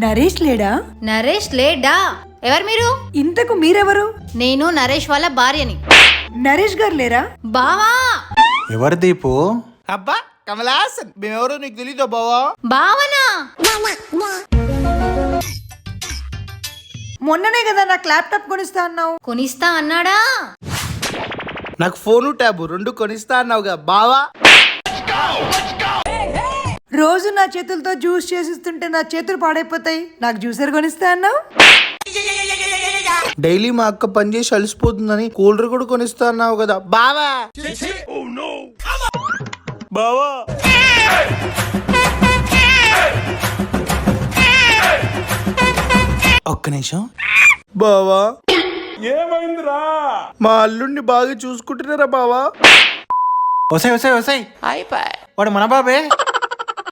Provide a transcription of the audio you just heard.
నరేష్ లేడా? నరేష్ లేడా? ఎవరు మీరు? ఇంతకు మీరెవరు? నేను నరేష్ వాళ్ళ భార్యని. నరేష్ గారు లేరా? బావా ఎవరు దీపు? అబ్బా కమలాసన్, మేమెవరో నీకు తెలీదా బావా? బావనా? మొన్ననే కదా నాకు ల్యాప్టాప్ కొనిస్తా అన్నావు. కొనిస్తా అన్నాడా? నాకు ఫోను ట్యాబు రెండు కొనిస్తా అన్నావుగా బావా. రోజు నా చేతులతో జ్యూస్ చేసిస్తుంటే నా చేతులు పాడైపోతాయి. నాకు జ్యూసర్ కొనిస్తా అన్నావు. డైలీ మా అక్క పనిచేసి అలసిపోతుందని కూలర్ కూడా కొనిస్తా అన్నావు కదా బావా. బావా ఒక్క నిమిషం. బావా ఏమైందిరా? మా అల్లుడిని బాగా చూసుకుంటున్నారా బావా? వసాయి వసాయి వసాయి, వాడు మన బాబే.